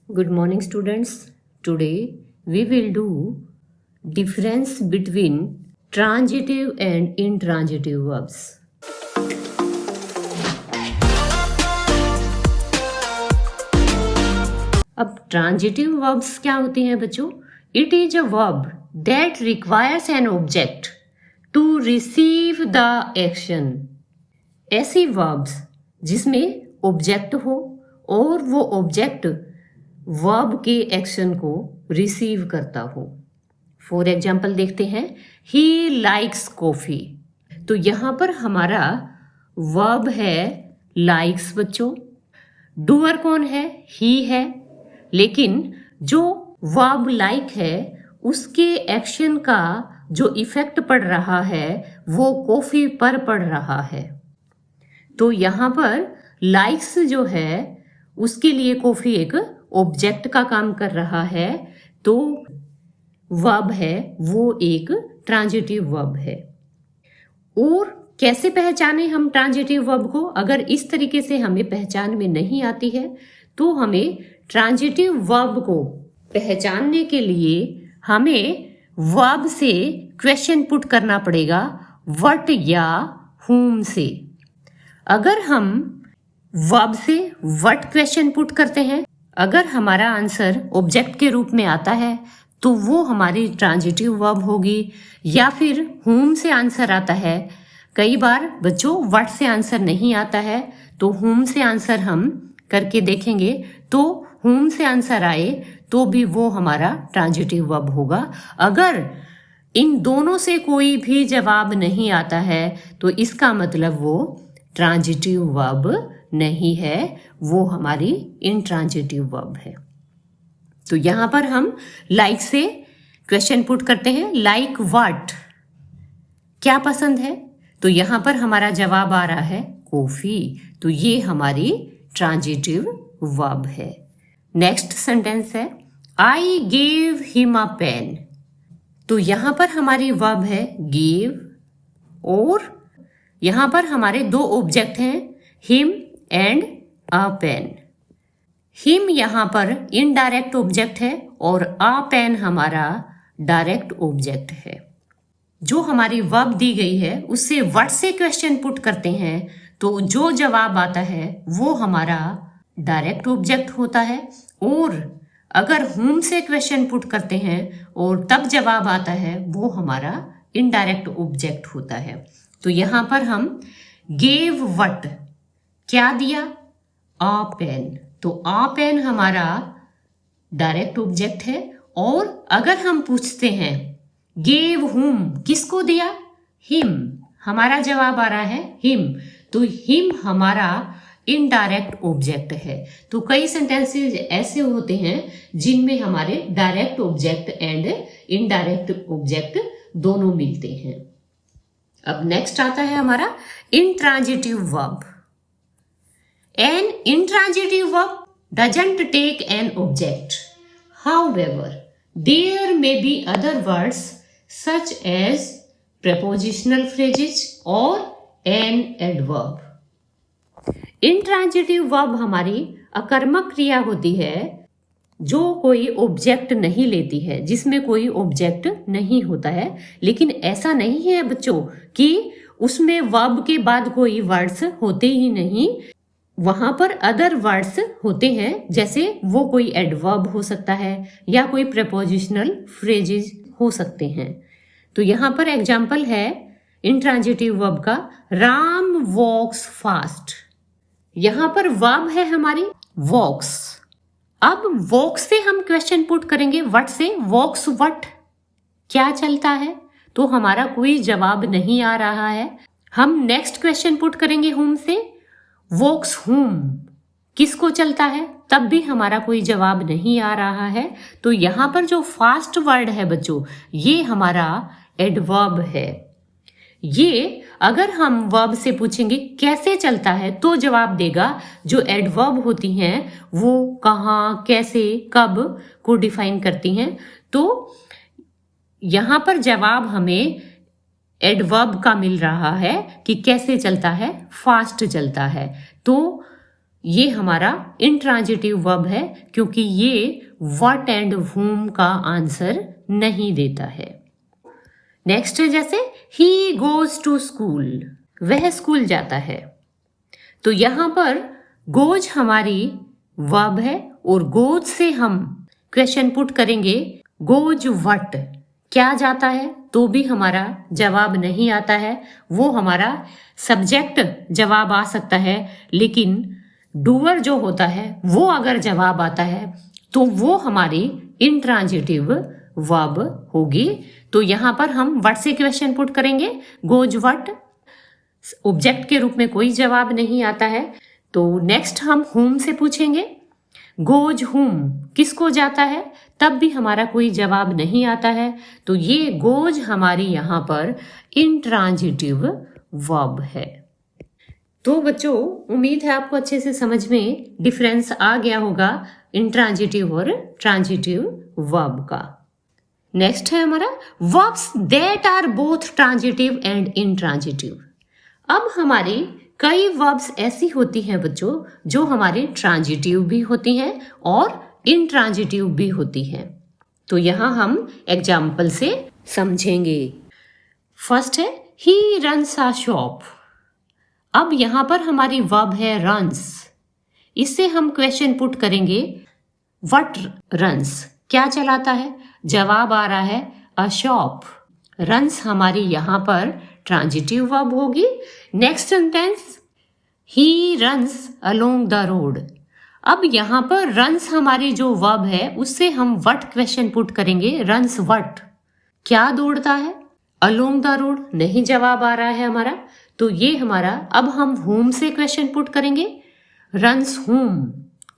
Good morning, students. Today we will do difference between transitive and intransitive verbs. अब transitive verbs क्या होते हैं बच्चों? It is a verb that requires an object to receive the action. ऐसी verbs जिसमें object हो और वो ऑब्जेक्ट वर्ब के एक्शन को रिसीव करता हो. फॉर एग्जाम्पल देखते हैं, ही लाइक्स कॉफी. तो यहां पर हमारा वर्ब है लाइक्स बच्चों. डूअर कौन है? ही है. लेकिन जो वर्ब लाइक है उसके एक्शन का जो इफेक्ट पड़ रहा है वो कॉफी पर पड़ रहा है. तो यहां पर लाइक्स जो है उसके लिए कॉफी एक ऑब्जेक्ट का काम कर रहा है, तो वर्ब है वो एक ट्रांजिटिव वर्ब है. और कैसे पहचाने हम ट्रांजिटिव वर्ब को? अगर इस तरीके से हमें पहचान में नहीं आती है तो हमें ट्रांजिटिव वर्ब को पहचानने के लिए हमें वर्ब से क्वेश्चन पुट करना पड़ेगा, व्हाट या whom से. अगर हम वर्ब से व्हाट क्वेश्चन पुट करते हैं, अगर हमारा आंसर ऑब्जेक्ट के रूप में आता है तो वो हमारी ट्रांजिटिव वर्ब होगी. या फिर whom से आंसर आता है. कई बार बच्चों व्हाट से आंसर नहीं आता है तो whom से आंसर हम करके देखेंगे, तो whom से आंसर आए तो भी वो हमारा ट्रांजिटिव वर्ब होगा. अगर इन दोनों से कोई भी जवाब नहीं आता है तो इसका मतलब वो ट्रांजिटिव वर्ब नहीं है, वो हमारी इंट्रांजिटिव वर्ब है. तो यहां पर हम लाइक से क्वेश्चन पुट करते हैं, लाइक व्हाट, क्या पसंद है? तो यहां पर हमारा जवाब आ रहा है कॉफी. तो ये हमारी ट्रांजिटिव वर्ब है. नेक्स्ट सेंटेंस है, I gave him a pen. तो यहां पर हमारी वर्ब है गिव और यहां पर हमारे दो ऑब्जेक्ट हैं, him and a pen. Him यहां पर इनडायरेक्ट ऑब्जेक्ट है और अ पेन हमारा डायरेक्ट ऑब्जेक्ट है. जो हमारी वर्ब दी गई है उससे व्हाट से क्वेश्चन पुट करते हैं तो जो जवाब आता है वो हमारा डायरेक्ट ऑब्जेक्ट होता है. और अगर whom से क्वेश्चन पुट करते हैं और तब जवाब आता है वो हमारा इनडायरेक्ट ऑब्जेक्ट होता है. तो यहां पर हम गेव व्हाट, क्या दिया? अ पेन. तो अ पेन हमारा डायरेक्ट ऑब्जेक्ट है. और अगर हम पूछते हैं गेव whom, किसको दिया? हिम. हमारा जवाब आ रहा है हिम. तो हिम हमारा इनडायरेक्ट ऑब्जेक्ट है. तो कई सेंटेंसेस ऐसे होते हैं जिनमें हमारे direct object and indirect object दोनों मिलते हैं. अब नेक्स्ट आता है हमारा intransitive verb. An intransitive verb doesn't take an object. However, there may be other words such as prepositional phrases or an adverb. Intransitive verb हमारी अकर्मक क्रिया होती है जो कोई ऑब्जेक्ट नहीं लेती है, जिसमें कोई ऑब्जेक्ट नहीं होता है. लेकिन ऐसा नहीं है बच्चों कि उसमें वर्ब के बाद कोई वर्ड्स होते ही नहीं. वहां पर अदर वर्ड्स होते हैं, जैसे वो कोई एडवर्ब हो सकता है या कोई प्रेपोजिशनल फ्रेजेस हो सकते हैं. तो यहां पर एग्जाम्पल है इंट्रांजिटिव वर्ब का, राम वॉक्स फास्ट. यहां पर वर्ब है हमारी वॉक्स. अब वॉक्स से हम क्वेश्चन पुट करेंगे व्हाट से, वॉक्स व्हाट, क्या चलता है? तो हमारा कोई जवाब नहीं आ रहा है. हम नेक्स्ट क्वेश्चन पुट करेंगे whom से, वॉक्स whom, किसको चलता है? तब भी हमारा कोई जवाब नहीं आ रहा है. तो यहां पर जो फास्ट वर्ड है बच्चों, ये हमारा एडवर्ब है. ये अगर हम वर्ब से पूछेंगे कैसे चलता है तो जवाब देगा. जो एडवर्ब होती हैं वो कहाँ, कैसे, कब को डिफाइन करती हैं. तो यहां पर जवाब हमें एडवर्ब का मिल रहा है कि कैसे चलता है, फास्ट चलता है. तो ये हमारा इंट्रांजिटिव वर्ब है क्योंकि ये व्हाट एंड whom का आंसर नहीं देता है। नेक्स्ट है जैसे ही गोज टू स्कूल, वह स्कूल जाता है। तो यहां पर गोज हमारी वर्ब है और गोज से हम क्वेश्चन पुट करेंगे गोज व्हाट, क्या जाता है, तो भी हमारा जवाब नहीं आता है। वो हमारा सब्जेक्ट जवाब आ सकता है, लेकिन डूअर जो होता है वो अगर जवाब आता है तो वो हमारी इंट्रांजिटिव वर्ब होगी। तो यहां पर हम व्हाट से क्वेश्चन पुट करेंगे गोज व्हाट, ऑब्जेक्ट के रूप में कोई जवाब नहीं आता है। तो नेक्स्ट हम whom से पूछेंगे गोज whom, किसको जाता है, तब भी हमारा कोई जवाब नहीं आता है। तो ये गोज हमारी यहाँ पर इंट्रांजिटिव वर्ब है। तो बच्चों उम्मीद है आपको अच्छे से समझ में डिफरेंस आ गया होगा इंट्रांजिटिव और ट्रांजिटिव वर्ब का। नेक्स्ट है हमारा verbs that are both transitive and intransitive. अब हमारी कई वर्ब्स ऐसी होती हैं बच्चों जो हमारे ट्रांजिटिव भी होती हैं और इंट्रांजिटिव भी होती हैं। तो यहाँ हम एग्जाम्पल से समझेंगे। फर्स्ट है ही रन्स अ शॉप। अब यहाँ पर हमारी वर्ब है रन्स, इससे हम क्वेश्चन पुट करेंगे व्हाट रन्स, क्या चलाता है, जवाब आ रहा है अ शॉप। रन्स हमारी यहाँ पर ट्रांजिटिव वर्ब होगी। Next sentence he runs along the road. अब यहाँ पर रन्स हमारी जो वर्ब है उससे हम व्हाट क्वेश्चन पुट करेंगे रन्स व्हाट, क्या दौड़ता है, अलोंग द रोड नहीं जवाब आ रहा है हमारा। तो ये हमारा अब हम whom से क्वेश्चन पुट करेंगे रन्स whom,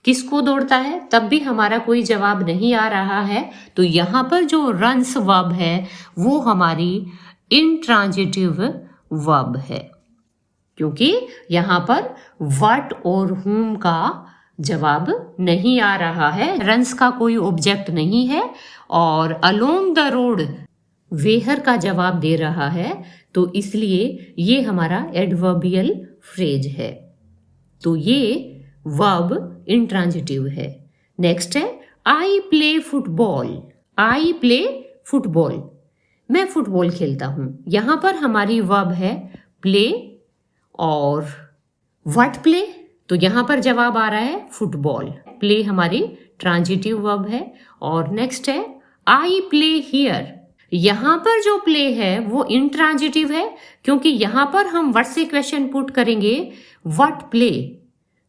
किसको दौड़ता है, तब भी हमारा कोई जवाब नहीं आ रहा है। तो यहाँ पर जो रन्स वर्ब है वो हमारी इंट्रांजिटिव वर्ब है क्योंकि यहाँ पर व्हाट और whom का जवाब नहीं आ रहा है, रन्स का कोई ऑब्जेक्ट नहीं है और अलोंग द रोड वेहर का जवाब दे रहा है। तो इसलिए ये हमारा एडवर्बियल फ्रेज है। तो ये वर्ब इंट्रांजिटिव है। नेक्स्ट है I play football. I play football, मैं फुटबॉल खेलता हूं। यहां पर हमारी वर्ब है प्ले और व्हाट प्ले, तो यहां पर जवाब आ रहा है फुटबॉल। प्ले हमारी ट्रांजिटिव वर्ब है। और नेक्स्ट है आई प्ले हियर। यहां पर जो प्ले है वो इंट्रांजिटिव है क्योंकि यहां पर हम व्हाट से क्वेश्चन पुट करेंगे व्हाट प्ले,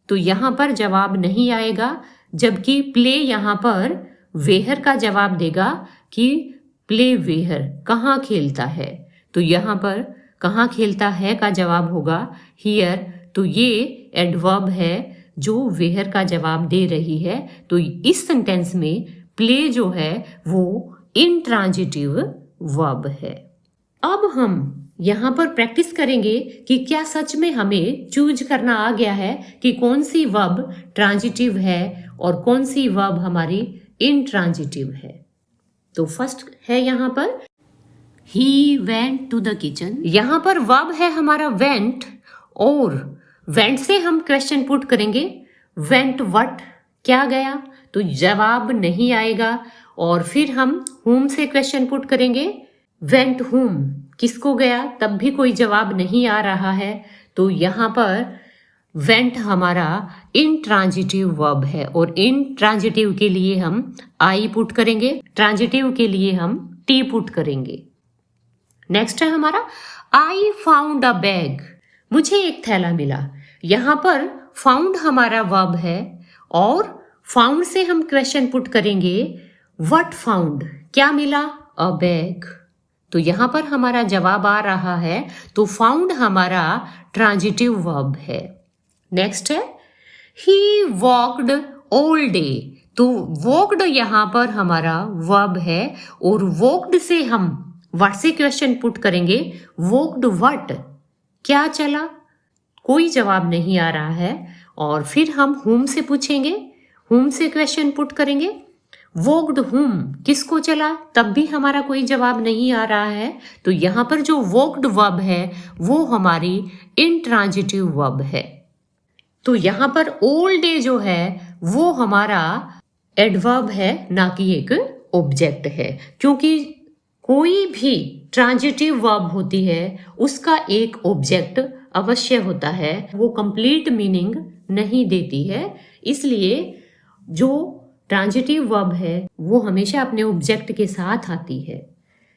तो यहां पर जवाब नहीं आएगा, जबकि प्ले यहां पर वेहर का जवाब देगा कि प्ले वेहर, कहाँ खेलता है। तो यहां पर कहाँ खेलता है का जवाब होगा हियर। तो ये एडवर्ब है जो वेहर का जवाब दे रही है। तो इस सेंटेंस में प्ले जो है वो इंट्रांजिटिव वर्ब है। अब हम यहाँ पर प्रैक्टिस करेंगे कि क्या सच में हमें चूज करना आ गया है कि कौन सी वर्ब ट्रांजिटिव है और कौन सी वर्ब हमारी इंट्रांजिटिव है। तो फर्स्ट है यहाँ पर he went to the kitchen. यहाँ पर वर्ब है हमारा वेंट और वेंट से हम क्वेश्चन पुट करेंगे वेंट व्हाट, क्या गया, तो जवाब नहीं आएगा। और फिर हम whom से क्वेश्चन पुट करेंगे वेंट whom, किसको गया, तब भी कोई जवाब नहीं आ रहा है। तो यहाँ पर वेंट हमारा इंट्रांजिटिव वर्ब है और इंट्रांजिटिव के लिए हम आई पुट करेंगे, ट्रांजिटिव के लिए हम टी पुट करेंगे। नेक्स्ट है हमारा आई फाउंड अ बैग। मुझे एक थैला मिला। यहाँ पर फाउंड हमारा वर्ब है और फाउंड से हम क्वेश्चन पुट करेंगे व्हाट फाउंड, क्या मिला, अ बैग। तो यहाँ पर हमारा जवाब आ रहा है। तो फाउंड हमारा ट्रांजिटिव वर्ब है। नेक्स्ट है ही वॉकड ऑल डे। तो वॉकड यहाँ पर हमारा वर्ब है और वॉकड से हम व्हाट से क्वेश्चन पुट करेंगे वॉकड व्हाट, क्या चला, कोई जवाब नहीं आ रहा है। और फिर हम whom से पूछेंगे, whom से क्वेश्चन पुट करेंगे वॉकड whom, किसको चला, तब भी हमारा कोई जवाब नहीं आ रहा है। तो यहाँ पर जो वॉकड वर्ब है वो हमारी इंट्रांजिटिव वर्ब है। तो यहाँ पर ऑल डे जो है वो हमारा एडवर्ब है, ना कि एक ऑब्जेक्ट है, क्योंकि कोई भी ट्रांजिटिव वर्ब होती है उसका एक ऑब्जेक्ट अवश्य होता है, वो कंप्लीट मीनिंग नहीं देती है। इसलिए जो ट्रांजिटिव वर्ब है वो हमेशा अपने ऑब्जेक्ट के साथ आती है।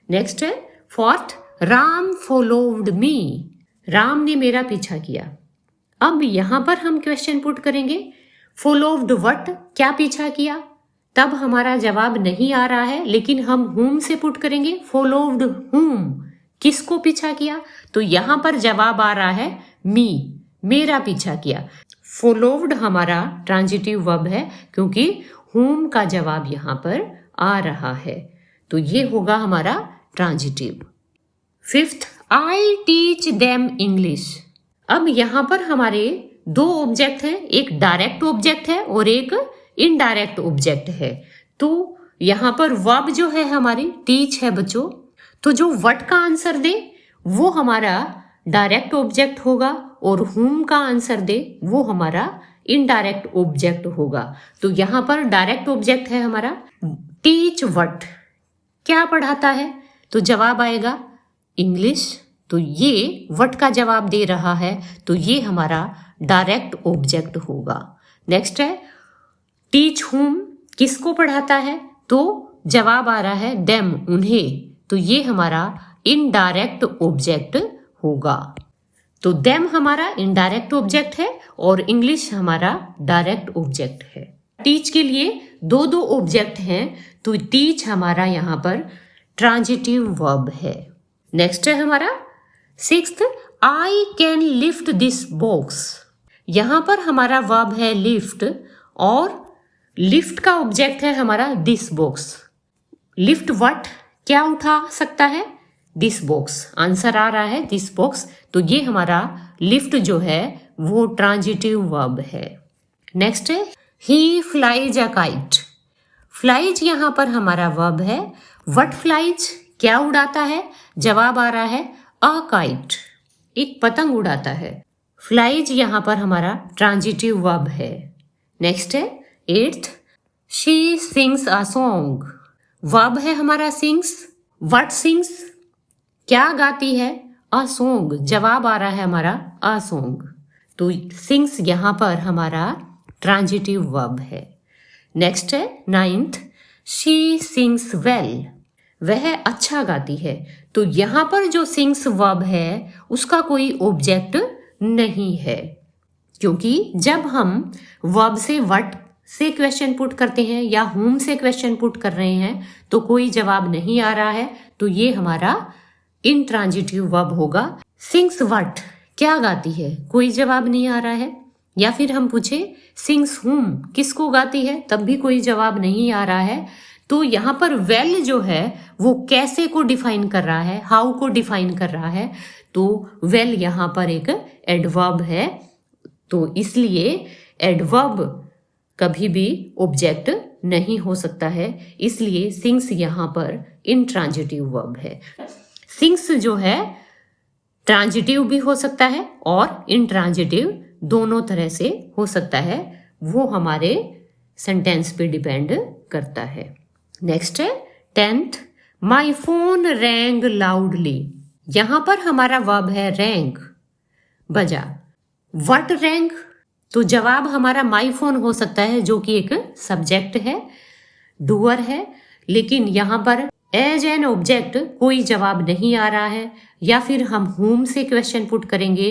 नेक्स्ट है फोर्थ, राम फॉलोव्ड मी, राम ने मेरा पीछा किया। अब यहां पर हम क्वेश्चन पुट करेंगे, फॉलोव्ड व्हाट, क्या पीछा किया, तब हमारा जवाब नहीं आ रहा है, लेकिन हम whom से पुट करेंगे, फॉलोव्ड whom, किसको पीछा किया, तो यहां पर जवाब आ रहा है मी, मेरा पीछा किया। फॉलोव्ड हमारा ट्रांजिटिव वर्ब है क्योंकि whom का जवाब यहां पर आ रहा है, तो ये होगा हमारा transitive. Fifth, I teach them English. अब यहां पर हमारे दो ऑब्जेक्ट हैं, एक डायरेक्ट ऑब्जेक्ट है और एक इनडायरेक्ट ऑब्जेक्ट है। तो यहां पर वर्ब जो है हमारी टीच है बच्चों, तो जो व्हाट का आंसर दे वो हमारा डायरेक्ट ऑब्जेक्ट होगा और whom का आंसर दे वो हमारा इनडायरेक्ट ऑब्जेक्ट होगा। तो यहां पर डायरेक्ट ऑब्जेक्ट है हमारा टीच व्हाट, क्या पढ़ाता है, तो जवाब आएगा इंग्लिश। तो ये व्हाट का जवाब दे रहा है, तो ये हमारा डायरेक्ट ऑब्जेक्ट होगा। नेक्स्ट है टीच whom, किसको पढ़ाता है, तो जवाब आ रहा है देम, उन्हें, तो ये हमारा इनडायरेक्ट ऑब्जेक्ट होगा। तो देम हमारा इनडायरेक्ट ऑब्जेक्ट है और इंग्लिश हमारा डायरेक्ट ऑब्जेक्ट है। टीच के लिए दो दो ऑब्जेक्ट हैं, तो टीच हमारा यहाँ पर ट्रांजिटिव वर्ब है। नेक्स्ट है हमारा sixth, I can lift this box. यहां पर हमारा वर्ब है लिफ्ट और लिफ्ट का ऑब्जेक्ट है हमारा दिस बॉक्स। लिफ्ट व्हाट, क्या उठा सकता है, दिस बॉक्स, आंसर आ रहा है दिस बॉक्स, तो ये हमारा लिफ्ट जो है वो ट्रांजिटिव वर्ब है। नेक्स्ट है ही फ्लाइज अ काइट। फ्लाइज यहां पर हमारा वर्ब है, व्हाट फ्लाइज, क्या उड़ाता है, जवाब आ रहा है अ काइट, एक पतंग उड़ाता है। फ्लाइज यहां पर हमारा ट्रांजिटिव वर्ब है। नेक्स्ट है eighth, she sings a song. Verb है हमारा सिंग्स, व्हाट सिंग्स, क्या गाती है, अ सॉन्ग, जवाब आ रहा है हमारा अ सॉन्ग, तो सिंग्स यहां पर हमारा ट्रांजिटिव वर्ब है। नेक्स्ट है नाइन्थ, शी सिंग्स वेल, वह अच्छा गाती है। तो यहां पर जो सिंग्स वर्ब है उसका कोई ऑब्जेक्ट नहीं है, क्योंकि जब हम वर्ब से व्हाट से क्वेश्चन पुट करते हैं या whom से क्वेश्चन पुट कर रहे हैं तो कोई जवाब नहीं आ रहा है, तो ये हमारा इनट्रांजिटिव वर्ब होगा। सिंग्स व्हाट, क्या गाती है, कोई जवाब नहीं आ रहा है। या फिर हम पूछे सिंग्स whom, किसको गाती है, तब भी कोई जवाब नहीं आ रहा है। तो यहाँ पर वेल जो है वो कैसे को डिफाइन कर रहा है, हाउ को डिफाइन कर रहा है, तो वेल यहाँ पर एक एडवर्ब है, तो इसलिए एडवर्ब कभी भी ऑब्जेक्ट नहीं हो सकता है, इसलिए सिंग्स यहाँ पर इनट्रांजिटिव वर्ब है। सिंग्स जो है ट्रांजिटिव भी हो सकता है और इनट्रांजिटिव, दोनों तरह से हो सकता है, वो हमारे सेंटेंस पे डिपेंड करता है। नेक्स्ट है tenth, my phone wrong loudly. यहां पर हमारा वर्ब है रैंग, बजा। व्हाट रैंग, तो जवाब हमारा माई फोन हो सकता है जो कि एक सब्जेक्ट है, डूअर है, लेकिन यहां पर एज एन ऑब्जेक्ट कोई जवाब नहीं आ रहा है। या फिर हम whom से क्वेश्चन पुट करेंगे,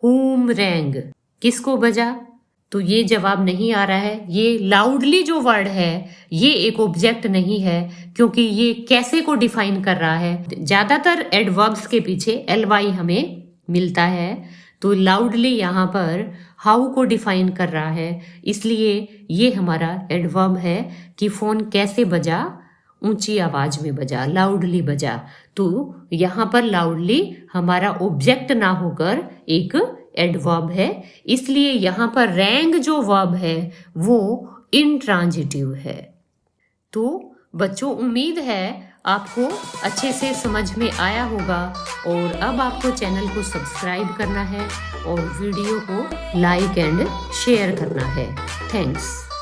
whom रैंग, किसको बजा, तो ये जवाब नहीं आ रहा है। ये लाउडली जो वर्ड है ये एक ऑब्जेक्ट नहीं है, क्योंकि ये कैसे को डिफाइन कर रहा है। ज्यादातर एडवर्ब्स के पीछे ly हमें मिलता है, तो लाउडली यहाँ पर हाउ को डिफाइन कर रहा है, इसलिए ये हमारा एडवर्ब है कि फोन कैसे बजा, ऊंची आवाज में बजा, लाउडली बजा। तो यहाँ पर लाउडली हमारा ऑब्जेक्ट ना होकर एक एडवर्ब है, इसलिए यहाँ पर रैंग जो वर्ब है वो इनट्रांजिटिव है। तो बच्चों उम्मीद है आपको अच्छे से समझ में आया होगा और अब आपको चैनल को सब्सक्राइब करना है और वीडियो को लाइक एंड शेयर करना है। थैंक्स।